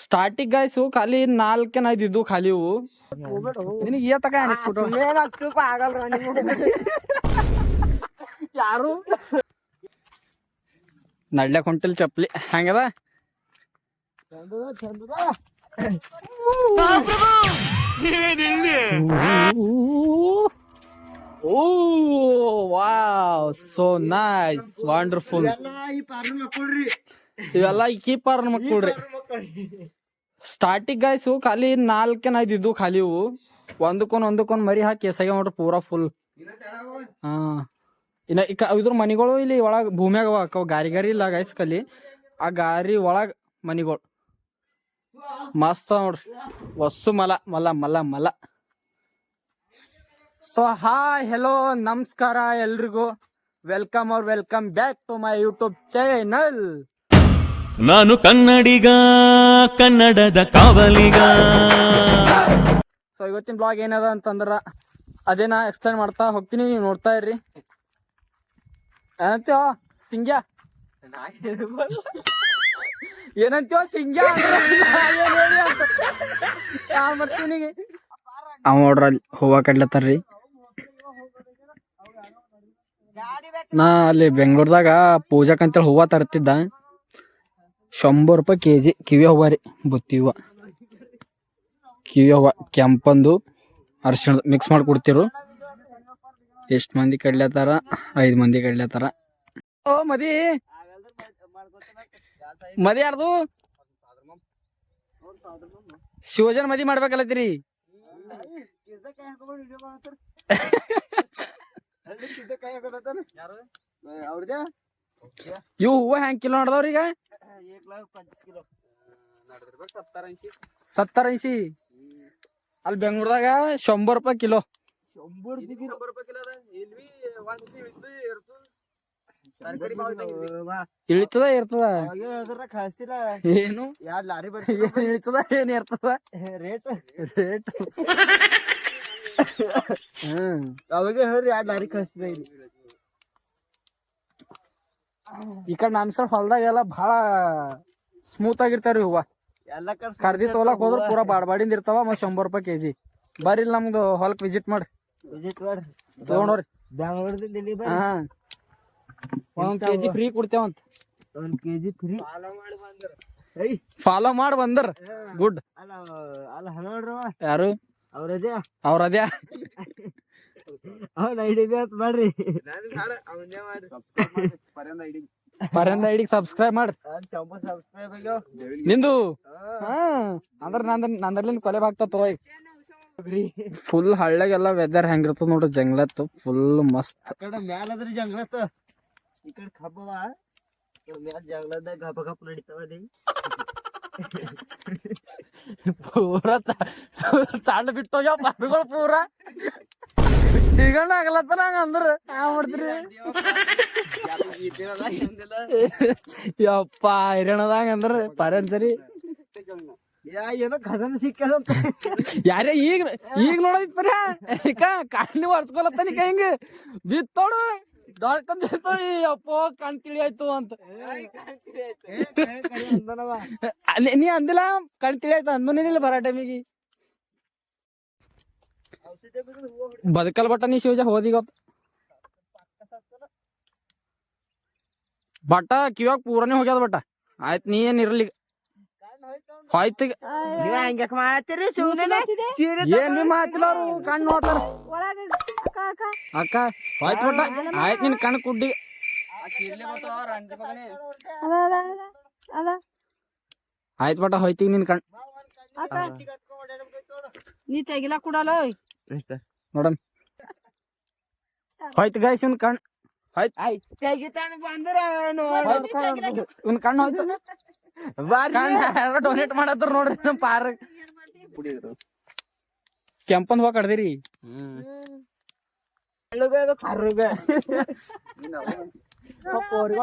Starting guys ಖಾಲಿ 4 ಇದ್ದು ಖಾಲಿ ಇವು ನಿನಗೆ ಏತಕ ಅನಿಸ್ಬಿಟ್ಟು ಆಗಲ್ರ ಯಾರು ನಡ್ಲಕ್ ಹೊಂಟಿಲ್ ಚಪ್ಲಿ ಹಂಗದ ಓ ವಾವ್ ಸೋ ನೈಸ್ ವಂಡರ್ಫುಲ್ ಇವೆಲ್ಲ ಈ ಕೀಪರ್ ಮಕ್ಕಳ್ರಿ ಸ್ಟಾರ್ಟಿಂಗ್ ಗಾಯ್ಸು ಖಾಲಿ 4 ಇದ್ದು ಖಾಲಿ ಇವು ಒಂದಕ್ಕೊಂದ್ ಮರಿ ಹಾಕಿ ಎಸಗ ನೋಡ್ರಿ ಪೂರಾ ಫುಲ್ ಹಾ ಇನ್ನ ಇದ್ರ ಮನಿಗಳು ಇಲ್ಲಿ ಒಳಗ್ ಭೂಮ್ಯಾಗ ಅವ ಗಾರಿ ಇಲ್ಲ ಗೈಸ್ ಕಲಿ ಆ ಗಾರಿ ಒಳಗ್ ಮನಿಗಳು ಮಸ್ತ್ ನೋಡ್ರಿ ವಸ್ಸು ಮಲ ಮಲ ಮಲ ಮಲ ಸೊ ಹಾಯ್ ಹೆಲೋ ನಮಸ್ಕಾರ ಎಲ್ರಿಗೂ welcome back to my YouTube channel. ನಾನು ಕನ್ನಡಿಗ, ಕನ್ನಡದ ಕಾವಲಿಗ. ಸೊ ಇವತ್ತಿನ ಬ್ಲಾಗ್ ಏನದ ಅಂತಂದ್ರ ಅದೇನಾ ಎಕ್ಸ್ಪ್ಲೈನ್ ಮಾಡ್ತಾ ಹೋಗ್ತೀನಿ, ನೀವು ನೋಡ್ತಾ ಇರ್ರಿ. ಏನಂತೀವ ಸಿಂಗ್ಯಾ ಏನಂತೀವ ಸಿಂಗ್ಯಾ ಯಾರು ಮಾಡ್ತೀವಿ ಅವ ನೋಡ್ರಲ್ಲಿ ಹೂವ ಕಡ್ಲತ್ತಾರ್ರಿ. ನಾ ಅಲ್ಲಿ ಬೆಂಗ್ಳೂರ್ದಾಗ ಪೂಜಾಕ್ ಅಂತೇಳಿ ಹೂವ ತರ್ತಿದ್ದ. 100 ರೂಪಾಯಿ kg ಕಿವಿ ಹೂವ ರೀ, ಬುತ್ತಿ ಹೂವ ಕಿವಿ ಹೂವ ಕೆಂಪಂದು ಅರ್ಶಿಣ ಮಿಕ್ಸ್ ಮಾಡಿ ಕೊಡ್ತಿರು. ಎಷ್ಟ್ ಮಂದಿ ಕಡ್ಲತ್ತಾರ? 5 ಮಂದಿ ಕಡ್ಲತ್ತಾರ. ಓ ಮದಿ ಯಾರ್ದು? ಶಿವಜನ್ ಮದಿ ಮಾಡ್ಬೇಕಲ್ಲತ್ತೀರಿ. ಇವು ಹೂವ ಹೆಂಗ್ ಕಿಲೋ ನಡ್ದವ್ರ ಈಗ? 70-80. ಅಲ್ಲಿ ಬೆಂಗ್ಳೂರ್ದಾಗ 100 ರೂಪಾಯಿ ಕಿಲೋ. ಇಳಿತದ ಇರ್ತದ ಏನು ಇಳಿತದ ಏನ್ ಇರ್ತದ ರೇಟ್ ಅವಾಗ ಹೇಳ್ರಿ 2 ಲಾರಿ ಕಳಿಸ್ತಿದ. ಇಲ್ಲಿ ಈ ಕಡೆ ನಮ್ ಸರ್ ಹೊಲ್ದಾಗೆಲ್ಲ ಬಹಳ ಸ್ಮೂತ್ ಆಗಿರ್ತಾವ್ರಿ ಹೂವ. ಎಲ್ಲ ಕರ್ದಿ ತೋಲಕ್ ಹೋದ್ರ ಪೂರಾ ಬಾಡ್ಬಾಡಿಂದ ಇರ್ತಾವ. 100 ರೂಪಾಯಿ kg. ಬರ್ರಿ ನಮ್ದು ಹೊಲಕ್ ವಿಸಿಟ್ ಮಾಡ್ರಿ, ತಗೊಂಡ್ರಿ. ಬೆಂಗಳೂರದಿಂದ ಇಲ್ಲಿ ಬರ್ರಿ. ಹಾ 1 kg ಫ್ರೀ ಕೊಡ್ತೇವಂತ. 1 kg ಫ್ರೀ ಫಾಲೋ ಮಾಡಿ ಬಂದರ್ ಗುಡ್. ಅಲ್ಲ ನೋಡ್ರವ ಯಾರು ಅವ್ರದೇ ಅವ್ನ ಐಡಿ ಅಂತ ಮಾಡ್ರಿ. ಪರ್ಯಂದ ಐಡಿಗೆ ಸಬ್ಸ್ಕ್ರೈಬ್ ಮಾಡ್ರಿ. ಸಬ್ಸ್ಕ್ರೈಬ್ ಆಗ್ಯಾವ ನಿಂದು. ಹಾ ಅಂದ್ರ ನಂದ್ರಲಿಂದ ಕೊಲೆ ಬಾಗ್ತಾ ತಗೋ. ಫುಲ್ ಹಳ್ಳಗೆಲ್ಲ ವೆದರ್ ಹೆಂಗಿರ್ತದ ನೋಡ್ರಿ, ಜಂಗ್ಲತ್ತು ಫುಲ್ ಮಸ್ತ್. ಆ ಕಡೆ ಮ್ಯಾಲದ್ರಿ ಜಂಗ್ಲತ್, ಈ ಕಡೆ ಕಬ್ಬವ, ಮ್ಯಾಲ ಜಂಗ್ಲದಾಗ ಗಪ ನಡಿತಾವ. ಪೂರಾ ಸಣ್ಣ ಬಿಟ್ಟೋಗ್ಯಾವ ಪರ್ಗಳು ಪೂರಾ ದಿಗಣ್ಣ ಆಗ್ಲತ್ತ. ನಂಗ ಅಂದ್ರ ಮಾಡ್ತೀರಿ ಯಪ್ಪ ಹಿರಣದಾಗ ಅಂದ್ರ ಪರ್ಯನ್ ಸರಿ ಏನೋ ಖಜಾನೆ ಸಿಕ್ಕದಂತ. ಯಾರೇ ಈಗ ನೋಡೋದಿತ್ ಪರ್ಯ ಕಣ್ಣು ಹೊರ್ಸ್ಕೊಲತ್ತನಿಕ ಹಿಂಗ ಬಿತ್ತೋಡು ಡಾಕ್ಟರ್ ಬಿತ್ತೋಳಿ ಅಪ್ಪೋ ಕಣ್ ತಿಳಿ ಆಯ್ತು ಅಂತ. ನೀ ಅಂದಿಲ್ಲ ಕಣ್ ತಿಳಿ ಆಯ್ತು ಅಂದನಿಲ್ಲ ಬರ ಟೈಮಿಗೆ. ಬದುಕಲ್ ಬಟ್ಟ ನೀ ಶಿವಜ ಹೋದಿಗ ಬಟ್ಟ ಕಿವಾಗ ಪೂರನೇ ಹೋಗ್ಯದ ಬಟ್ಟ. ಆಯ್ತು ನೀ ಏನ್ ಇರ್ಲಿ ಹೋಯ್ತು. ಹಂಗ್ಯಾಕ ಮಾಡತ್ತೀರಿ? ಏನ್ ಬಿ ಮಾತಿಲ್ಲ ಅವ್ರು ಕಣ್ಣು ಹೋತಾರ. ಅಕ್ಕ ಹೋಯ್ತು ಬಟ್ಟ ಆಯ್ತು ನಿನ್ ಕಣ್ ಕುಡ್ಡಿ. ಆಯ್ತು ಬಟ್ಟ ಹೋಯ್ತಿಗ ನಿನ್ ಕಣ್ ನೀ ತೆಗಿಲ ಕೊಡಲ್ಲ ನೋಡಮ್. ಹೋಯ್ತು ಗೈಸ್ ಇವ್ನ ಕಣ್ ತೆಗಿತಾನ ಬಂದ್ರ ಇವ್ನ ಕಣ್ಣು ಹೋಯ್ತು. ಡೊನೇಟ್ ಮಾಡತ್ರ ನೋಡ್ರಿ ನಮ್ ಪಾರ ಕೆಂಪಂದ್ ಹೋಗ ಕಡ್ದಿರಿ.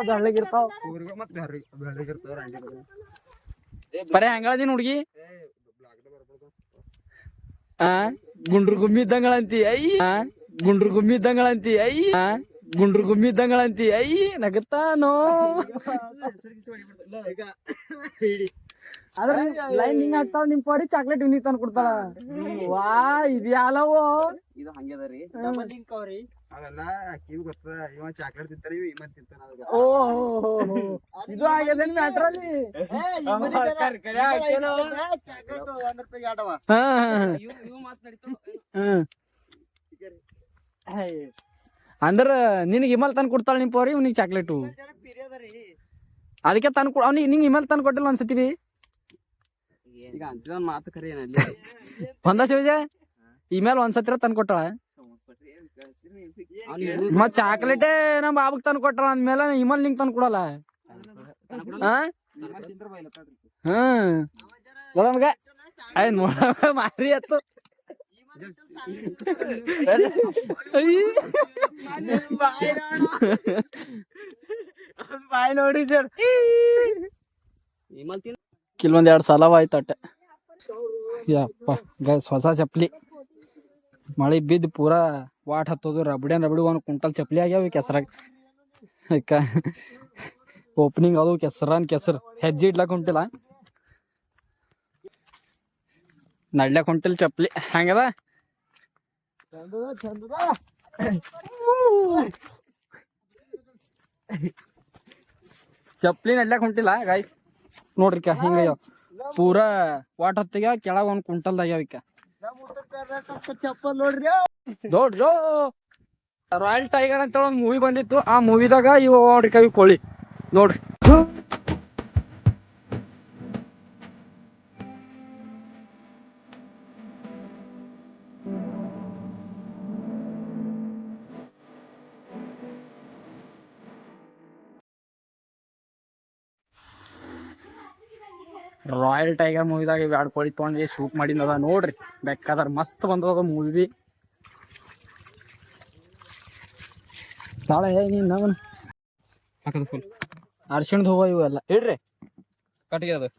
ಬೆಳ್ಳಗಿರ್ತಾವ ಬರೇ ಹಂಗಳದಿನ ಹುಡ್ಗಿ. ಗುಂಡ್ರು ಗುಮ್ಮಿ ಇದ್ದಂಗಳಂತಿ ಐ ನಗತಾನೋ. ಅದ್ರ ಲೈನ್ ಹಿಂಗ ಆಗ್ತಾವ ನಿಮ್ ಪರಿ ಚಾಕ್ಲೇಟ್ ಇವ್ನಿಗೆ ತಂದು ಕೊಡ್ತಾಳ. ವಾ ಇದು ಯಾಲವು ಇದು ಹಂಗದರಿ ಡಬಲ್ ಲಿಂಕ್ ಅವ್ರಿ. ಅವೆಲ್ಲ ಕಿವಿ ಗೊತ್ತದ, ಇವ ಚಾಕ್ಲೇಟ್ ತಿಂತಾರ, ಇವ ಇಮ್ಮ ತಿಂತಾನ. ಓ ಇದು ಆಗ್ಯದ ಮ್ಯಾಟ್ರಲ್ಲಿ. ಚಾಕ್ಲೇಟ್ 1 ರೂಪಾಯಿಗೆ ಆಡವ. ಅಂದ್ರ ನಿನಗೆ ಇಮಲ್ ತಂದು ಕೊಡ್ತಾಳ ನಿಮ್ ಪರಿ, ಇವ್ನಿಗೆ ಚಾಕ್ಲೇಟು. ಅದಕ್ಕೆ ತಂದು ಅವ್ನಿಗೆ ನಿಂಗೆ ಇಮಲ್ ತಂದು ಕೊಟ್ಟಿಲ್ಲ ಒಂದ್ಸತಿ ಬಿ. ಈಗ ಅಂತಿದ ಮಾತು ಖರೆ ಏನಲ್ಲಿ ಒಂದ ಶಿವಜ ಇಮೇಲ್ ಒಂದ್ಸತಿ ತಂದು ಕೊಟ್ಟಾಳ. ಮತ್ ಚಾಕ್ಲೇಟೇ ನಮ್ ಬಾಬುಗ್ ತಂದು ಕೊಟ್ಟಾಳ ಅಂದ್ಮೇಲೆ ಇಮಲ್ ನಿಂಗೆ ತಂದು ಕೊಡಲ್ಲ. ನೋಡಮಗ ಆಯ್ ನೋಡಮಗ ಮಾರಿ ಅತ್ತು. ಬಾಯ್ ನೋಡಿ ಸರ್ ಕೆಲವೊಂದ್ 2 ಸಲ ಆಯ್ತು ಅಟ್ಟೆ. ಯಪ್ಪ ಗೈಸ್ ಹೊಸ ಚಪ್ಲಿ ಮಳಿ ಬಿದ್ದು ಪೂರಾ ವಾಟ್ ಹತ್ತೋದು. ರಬಡಿ 1 ಕ್ವಿಂಟಲ್ ಚಪ್ಲಿ ಆಗ್ಯಾವ ಕೆಸರಾಗ. ಓಪನಿಂಗ್ ಅದು ಕೆಸರು ಹೆಜ್ಜೆ ಇಡ್ಲಕ್ ಹೊಂಟಿಲ್ಲ, ನಡ್ಲಕ್ ಹೊಂಟಿಲ್ಲ ಚಪ್ಲಿ. ಹಂಗದ ಚಪ್ಲಿ ನಡ್ಲಕ್ ಹೊಂಟಿಲ್ಲ ಗೈಸ್. ನೋಡ್ರಿ ಹಿಂಗ ಪೂರಾ ವಾಟ್ ಹತ್ತಿಗ ಕೆಳಗ 1 ಕ್ವಿಂಟಲ್ ಆಗ್ಯಾವ. ಚಪ್ಪಲ್ ನೋಡ್ರಿ. ನೋಡ್ರಿ ರಾಯಲ್ ಟೈಗರ್ ಅಂತ ಒಂದು ಮೂವಿ ಬಂದಿತ್ತು. ಆ ಮೂವಿದಾಗ ಇವು ನೋಡ್ರಿ ಕವಿ ಕೋಳಿ ನೋಡ್ರಿ. ರಾಯಲ್ ಟೈಗರ್ ಮೂವಿದಾಗ 2 ಕೋಳಿ ತೊಗೊಂಡು ಶೂಟ್ ಮಾಡಿದ ನೋಡ್ರಿ. ಬೇಕಾದ್ರ ಮಸ್ತ್ ಬಂದದ ಮೂವಿ. ನಾಳೆ ನೀನ್ ನವನ್ ಹಾಕದ ಫುಲ್ ಅರ್ಶಿಣದ ಹೂವ ಇವೆಲ್ಲ ಇಡ್ರಿ ಕಟ್ಟಿಗೆ ಅದು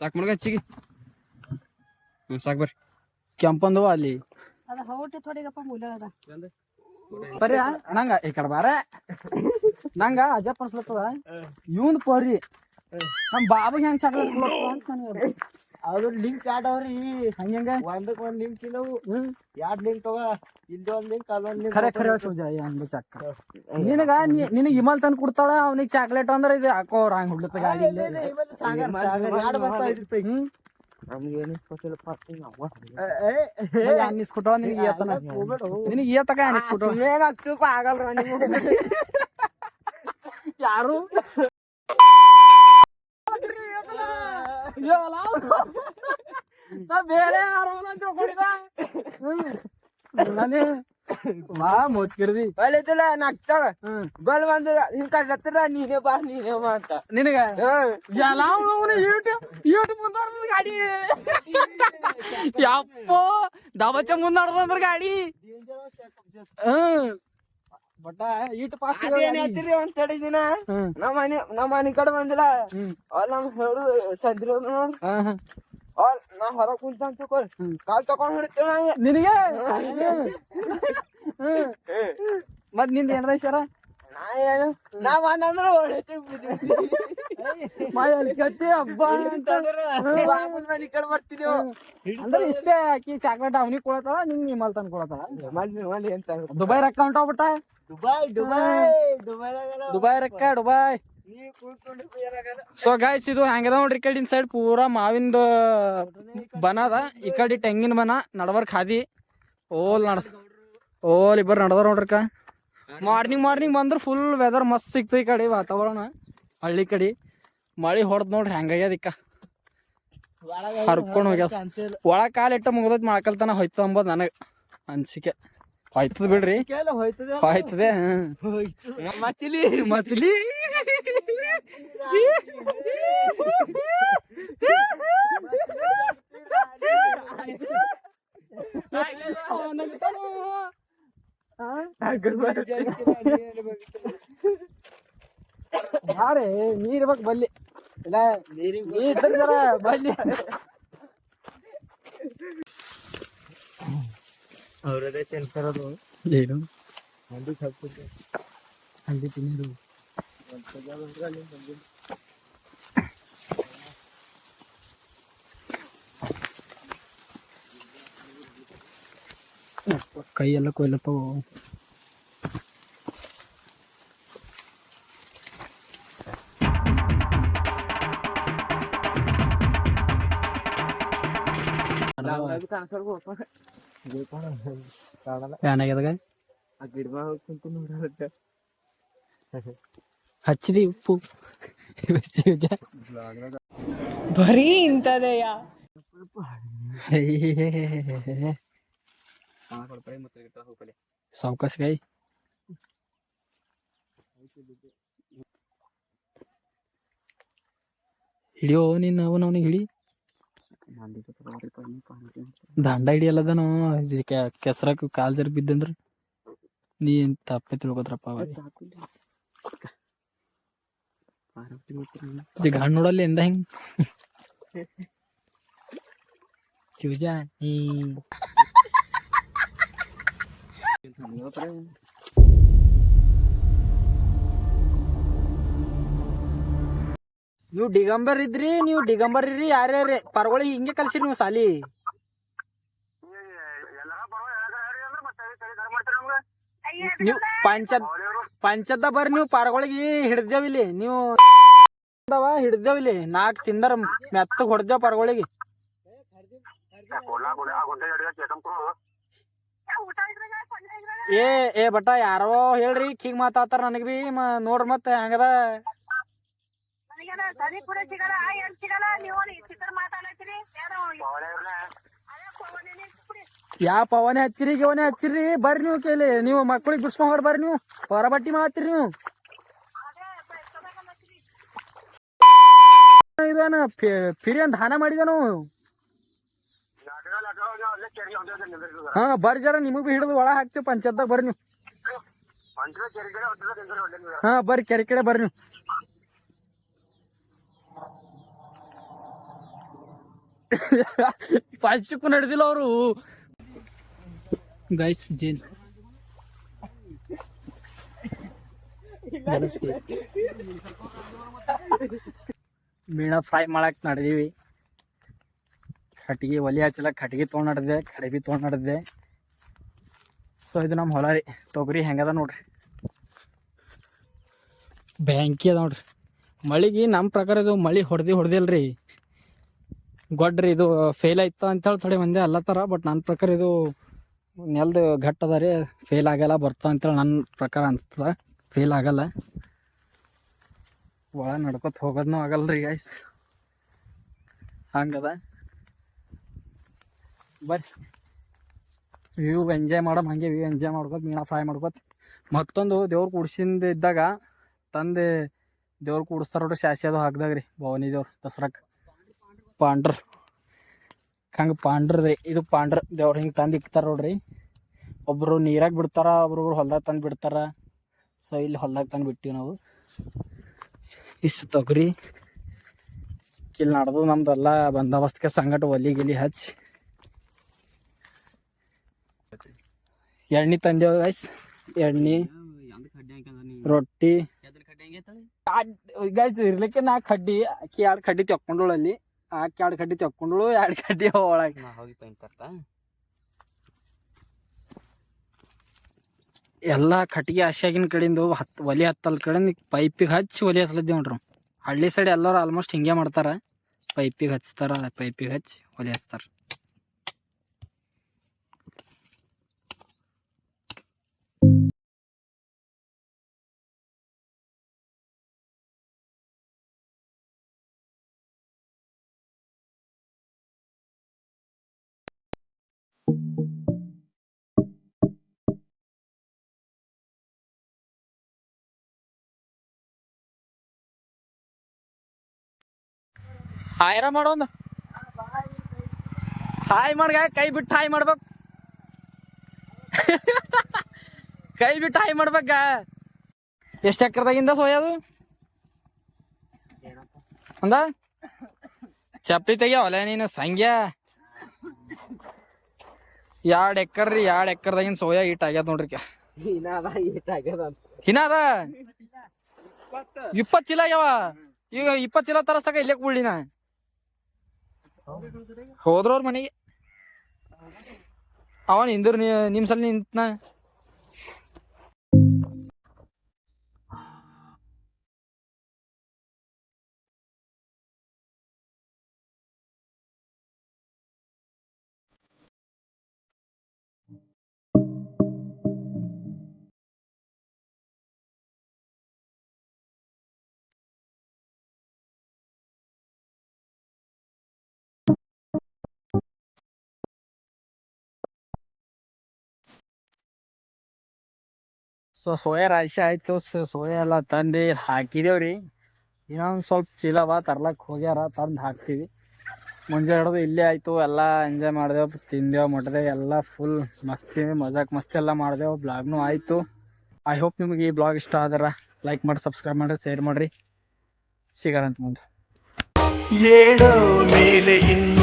ಸಾಕು ಮನಗ ಹಚ್ಚಿಗೆ. ಸಾಕು ಬರ್ರಿ. ಕೆಂಪಂದ ಹೂವ ಅಲ್ಲಿ ಬರ್ರಿ. ನಂಗ ಈ ಕಡೆ ಬಾರ. ನಂಗ ಅಜಪ್ಪ ಅನ್ಸ್ಲತ್ತದ ಇವಂದ್ ಪರಿ ನಮ್ ಬಾಬುಗೆ ಹೆಂಗ್ ಚಾಕ್ಲೇಟ್ ಅಂತ ನನಗೆ. ಅದು ಲಿಂಕ್ ಆಡವ್ರಿ ಹಂಗ ಒಂದಕ್ 1 ಲಿಂಕ್ ಇಲ್ಲವು. 2 ಲಿಂಕ್ ಅವ. ಇಲ್ಲಿ 1 ಲಿಂಕ್ ಅಲ್ಲೊಂದ್ ಲಿಂಕ್. ಖರೆ ನಿನಗ ಇಮಲ್ ತಂದು ಕೊಡ್ತಾಳ, ಅವ್ನಿಗೆ ಚಾಕ್ಲೇಟ್ ಅಂದ್ರೆ ಇದು ಹಾಕೋ ಹಂಗ ಹುಡ್ಲತ್ತ ಗಾಡಿ. ಅನ್ನಿಸ್ಕೊಟ್ಟ ನಿನಗೆ ಏತನ ನಿನಗೆ ಏತಕ ಅನ್ನಿಸ್ಕೊಟ್ಟ ಆಗಲ್ರ ಯಾರು ಬೇರೆ ಯಾರು ಮೋಚ್ಕಿರ್ದಿ ನಗ್ತಾಳ ಬಲ್ ಬಂದ್ರ ಹಿಂಗ್ ಕಟ್ಲತ್ತಿರ ನೀನೇ ಬಾ ಅಂತ ನಿನಗ ಗಾಡಿ. ಯಪ್ಪ ದಬಚ ಮುಂದಾಡ್ದಂದ್ರ ಗಾಡಿ. ಬಟ್ ಇಟ್ ಪಾಸ್ ಹೇಳ್ತೀರಿ ಒಂದ್ ತಡಿ ದಿನ ನಮ್ಮ ಮನೆ ಕಡೆ ಬಂದಿಲ್ಲ. ಅಲ್ಲಿ ನಮ್ ಹೇಳು ಸಂದ್ರಿ ನಾ ಹೊರ ಕುಂತ ಕಾಲ್ ತಕೊಂಡ್ ಹಿಡಿತೇವ ನಿನಗೆ. ಮತ್ ನಿಂದ ಏನ್ರ ಸರ ನಾ ಬಂದಂದ್ರ ಹಬ್ಬ ಮನಿ ಕಡೆ ಬರ್ತಿದೇವು. ಅಂದ್ರೆ ಇಷ್ಟೇ ಆಕಿ ಚಾಕ್ಲೇಟ್ ಅವನಿಗೆ ಕೊಡತಾಳ, ನಿಂಗ್ ನಿಮ್ಮಲ್ ತಂದ್ ಕೊಡತಾಳ. ಎಂತ ದುಬೈ ರೊಕ್ಕ ಹೊಂಟೋಗ್ಬಿಟ್ಟ. ದುಬೈ ರೊಕ್ಕ ದುಬೈ. ಸೊ ಗಾಯ್ಸ್ ಇದು ಹೆಂಗದ ನೋಡ್ರಿ. ಈ ಕಡೆ ಸೈಡ್ ಪೂರಾ ಮಾವಿಂದ ಬನ ಅದ, ಈ ಕಡೆ ತೆಂಗಿನ ಬನ, ನಡವರ್ ಖಾದಿ. ಓಲ್ ಇಬ್ಬರು ನಡ್ದಾರ ನೋಡ್ರಿಕ. ಮಾರ್ನಿಂಗ್ ಬಂದ್ರ ಫುಲ್ ವೆದರ್ ಮಸ್ತ್ ಸಿಕ್ತ. ಈ ಕಡೆ ವಾತಾವರಣ ಹಳ್ಳಿ ಕಡೆ ಮಳಿ ಹೊಡೆದ್ ನೋಡ್ರಿ ಹೆಂಗಾಗ್ಯದ. ಇಕ್ಕ ಹರ್ಕೊಂಡ್ ಹೋಗ್ಯಾದ. ಒಳಗ್ ಕಾಲ ಇಟ್ಟ ಮುಗ್ದೈತಿ, ಮೊಳಕಲ್ತನ ಹೋಯ್ತದ ಅಂಬೋದ್ ನನಗ ಅನ್ಸಿಕೆ. ಹೋಯ್ತದ ಬಿಡ್ರಿ, ಹೋಯ್ತದೆ. ಮಚ್ಲಿ ಯಾರೇ ನೀರ್ ಇರ್ಬೇಕು ಬಲ್ಲಿ. ಇಲ್ಲ ನೀರ್ ಬಲ್ಲಿ. ಅವ್ರದೇ ತಿನ್ಸರೋದು ಏನು ಹಂದಿ ಹಂದಿ ತಿನ್ನೋದು. ಕೈ ಎಲ್ಲ ಕೊಯ್ಲಪ್ಪ. ಏನಾಗ್ಯದಾಗ ಆ ಗಿಡ ಮ್ಯಾಗ ಕುಂತು ನೋಡೋದಕ್ಕೆ ಹಚ್ಚಿದಿ ಉಪ್ಪು ಬರೀ ಇಂಥದೆಯ ಸಾವ್ಕಾಸ್ ಕೈ ಹಿಡಿಯೋ ನೀನು ಅವನಿಗೆ ಹಿಡಿ. ದಂಡ ಹಿಡಿಯಲ್ಲದನು ಕೆಸರಾಕ ಕಾಲ್ ಜರ ಬಿದ್ದಂದ್ರ ನೀ ಏನ್ ತಪ್ಪೆ ತಿಳ್ಕೊತ್ರಪ್ಪ. ಈಗ ಹಣ್ಣು ನೋಡಲ್ಲ ಎಂದ ಹಿಂಗ್ ಶಿವಜ ನೀವು ಡಿಗಂಬರ್ ಇದ್ರಿ, ನೀವು ಡಿಗಂಬರ್ ಇರ್ರಿ ಯಾರ್ಯಾರ ಪರ್ಗೊಳಿಗೆ ಹಿಂಗೆ ಕಲ್ಸಿರಿ ನೀವು ಸಾಲಿ. ನೀವು ಪಂಚದ ಬರ್ರಿ, ನೀವು ಪರ್ಗೊಳಿಗೆ ಹಿಡ್ದೇವಿಲ್ಲಿ, ನೀವು ಹಿಡ್ದೇವಿಲ್ಲಿ 4 ತಿಂದರ ಮೆತ್ತಗ್ ಹೊಡ್ದೇವ್ ಪರ್ಗೊಳಿಗೆ. ಏ ಬಟ ಯಾರೋ ಹೇಳ್ರಿ ಹಿಂಗ್ ಮಾತಾಡ್ತಾರ ನನಗ್ ಬಿ ನೋಡ್ರಿ ಮತ್ತ ಹೆಂಗದ. ಯಾ ಪವನೆ ಹಚ್ಚಿರಿ ಗಿವನೆ ಹಚ್ಚಿರಿ ಬರ್ರಿ ನೀವು ಕೇಳಿ. ನೀವು ಮಕ್ಕಳಿಗೆ ಬಿಡ್ಸ್ಕೊಂಡ್ ಹೊಡ್ ಬರ್ರಿ, ನೀವು ಹೊರ ಬಟ್ಟಿ ಮಾತಿರಿ. ನೀವು ಇದಾನ ಫಿರಿ ಅಂತ ದಾನ ಮಾಡಿದನು. ಹಾ ಬರ್ರಿ ಜರ ನಿಮಗ್ ಬಿ ಹಿಡಿದು ಒಳ ಹಾಕ್ತಿವಿ ಪಂಚಾಯತ್ದಾಗ ಬರ್ರಿ ನೀವು. ಹಾ ಬರ್ರಿ ಕೆರೆ ಕಡೆ ಬರ್ರಿ ನೀವು. ಫಸ್ಟಕ್ಕೂ ನಡೆದಿಲ್ಲ ಅವರು ಗೈಸ್. ಜೇನ್ ಮೀನ ಫ್ರೈ ಮಾಡಕ್ ನಡೆದೀವಿ. ಕಟ್ಟಿಗೆ ಒಲಿ ಹಚ್ಚಲಕ್ ಕಟ್ಟಿಗೆ ತೊಗೊಂಡ್ ನಡೆದೆ, ಕಡಿಬಿ ತೊಗೊಂಡ್ ನಡೆದೆ. ಸೊ ಇದು ನಮ್ಮ ಹೊಲ ರೀ. ತೊಗರಿ ಹೆಂಗದ ನೋಡ್ರಿ, ಬ್ಯಾಂಕಿ ಅದ ನೋಡ್ರಿ. ಮಳಿಗೆ ನಮ್ಮ ಪ್ರಕಾರ ಇದು ಮಳಿ ಹೊಡೆದಿಲ್ರಿ ಗೊಡ್ರಿ. ಇದು ಫೇಲ್ ಆಯ್ತು ಅಂತೇಳಿ ಥೋಡೆ ಮಂದಿ ಅಲ್ಲತ್ತಾರ, ಬಟ್ ನನ್ನ ಪ್ರಕಾರ ಇದು ನೆಲ್ದು ಘಟ್ ಅದ ರೀ, ಫೇಲ್ ಆಗಲ್ಲ ಬರ್ತಾ ಅಂತೇಳಿ ನನ್ನ ಪ್ರಕಾರ ಅನಿಸ್ತದ. ಫೇಲ್ ಆಗಲ್ಲ, ಒಳ ನಡ್ಕೊತ ಹೋಗೋದನ್ನೂ ಆಗಲ್ರಿ ಗೈಸ್, ಹಂಗದ. ಬರ್ರಿ ವ್ಯೂ ಎಂಜಾಯ್ ಮಾಡಮ್, ಹಂಗೆ ವ್ಯೂ ಎಂಜಾಯ್ ಮಾಡ್ಕೊತ ಮೀನಾ ಫ್ರೈ ಮಾಡ್ಕೊತ. ಮತ್ತೊಂದು ದೇವ್ರು ಕೂಡ್ಸಿಂದ ಇದ್ದಾಗ ತಂದೆ ದೇವ್ರು ಕೂಡಿಸ್ತಾರ ನೋಡ್ರಿ, ಶಾಸಿ ಅದು ಹಾಕ್ದಾಗ ರೀ ಭವಾನಿ ದೇವ್ರು ದಸರಾಕ್. ಪಾಂಡ್ರ ಹಂಗೆ ಪಾಂಡ್ರದ್ರಿ, ಇದು ಪಾಂಡ್ರ ದೇವ್ರು ಹಿಂಗೆ ತಂದು ಇಕ್ತಾರ ನೋಡ್ರಿ. ಒಬ್ಬರು ನೀರಾಗ ಬಿಡ್ತಾರ, ಒಬ್ರೊಬ್ರು ಹೊಲ್ದಾಗ ತಂದು ಬಿಡ್ತಾರ. ಸೊ ಇಲ್ಲಿ ಹೊಲ್ದಾಗ ತಂದು ಬಿಟ್ಟಿವಿ ನಾವು. ಇಷ್ಟು ತೊಗರಿ ಇಲ್ಲಿ ನಡೆದು ನಮ್ದೆಲ್ಲ ಬಂದೋಬಸ್ತ್ಗೆ ಸಂಗಟ ಒಲಿ ಗಿಲಿ ಹಚ್ಚಿ ಎಣ್ಣೆ ತಂದೇವು ಗೈಸ್. ಎಣ್ಣೆ ರೊಟ್ಟಿ ಗೈಸ್ ಇರ್ಲಿಕ್ಕೆ 4 ಕಡ್ಡಿ ಆಕಿ 2 ಕಡ್ಡಿ ತೆಕ್ಕೊಂಡಳು, ಅಲ್ಲಿ ಆಕಿ 2 ಕಡ್ಡಿ ತೆಕ್ಕೊಂಡಳು, 2 ಕಡ್ಡಿ ಒಳಗೆ ಎಲ್ಲ ಕಟ್ಟಿಗೆ ಆಶಾಗಿನ ಕಡೆಯಿಂದ ಒಲಿ ಹತ್ತಲ್ ಕಡೆಯಿಂದ ಪೈಪಿಗೆ ಹಚ್ಚಿ ಒಲಿ ಹಚ್ಲದ್ದೆ ನೋಡ್ರಿ. ಹಳ್ಳಿ ಸೈಡ್ ಎಲ್ಲರೂ ಆಲ್ಮೋಸ್ಟ್ ಹಿಂಗೆ ಮಾಡ್ತಾರ, ಪೈಪಿಗೆ ಹಚ್ತಾರ, ಪೈಪಿಗೆ ಹಚ್ಚಿ ಒಲಿ ಹಚ್ತಾರ. ಹಾಯ್ರ ಮಾಡೋದು, ಹಾಯ್ ಮಾಡ್ಗ ಕೈ ಬಿಟ್ಟು ಹಾಯ್ ಮಾಡ್ಬೇಕು, ಕೈ ಬಿಟ್ಟು ಹಾಯ್ ಮಾಡ್ಬೇಕ. ಎಷ್ಟು ಎಕರೆದಾಗಿಂದ ಸೋಯದು ಅಂದ ಚಪ್ಪಲಿ ತೆಗಿಯವಲ್ಲ ನೀನು ಸಂಖ್ಯಾ. 2 ಎಕರ್ ರೀ, 2 ಎಕರ್ದಾಗಿನ ಸೋಯಾ ಈಟ್ ಆಗ್ಯದ ನೋಡ್ರಿ. ಹಿನ ಅದ 20 ಚೀಲ ಆಗ್ಯಾವ. ಈಗ 20 ಚೀಲ ತರಸ್ತಕ ಇಲ್ಲೇ ಕೂಡ್ಲಿನ ಹೋದ್ರವ್ರ ಮನೆಗೆ. ಅವ ನಿಂದ್ರು ನಿಮ್ಮ ಸಲ ನಿಂತನ ಸೊ ಸೋಯಾ ರಾಶಿ ಆಯ್ತು. ಸೋಯಾ ಎಲ್ಲ ತಂದು ಹಾಕಿದೇವ್ರಿ. ಇನ್ನೊಂದು ಸ್ವಲ್ಪ ಚೀಲವ ತರ್ಲಕ್ಕೆ ಹೋಗ್ಯಾರ, ತಂದು ಹಾಕ್ತೀವಿ. ಮುಂಜಾನೆ ಹಿಡಿದು ಇಲ್ಲೇ ಆಯಿತು, ಎಲ್ಲ ಎಂಜಾಯ್ ಮಾಡಿದೆವು, ತಿಂದೆವು, ಮುಟ್ದೆವು, ಎಲ್ಲ ಫುಲ್ ಮಸ್ತಿ ಮಸ್ತಿ ಎಲ್ಲ ಮಾಡಿದೆವು. ಬ್ಲಾಗ್ನು ಆಯಿತು. ಐ ಹೋಪ್ ನಿಮಗೆ ಈ ಬ್ಲಾಗ್ ಇಷ್ಟ ಆದ್ರೆ ಲೈಕ್ ಮಾಡಿ, ಸಬ್ಸ್ಕ್ರೈಬ್ ಮಾಡಿರಿ, ಶೇರ್ ಮಾಡಿರಿ. ಸಿಗೋಣ ಮುಂದೆ. ಏಳೋ ಮೇಲೆ ಇನ್ನು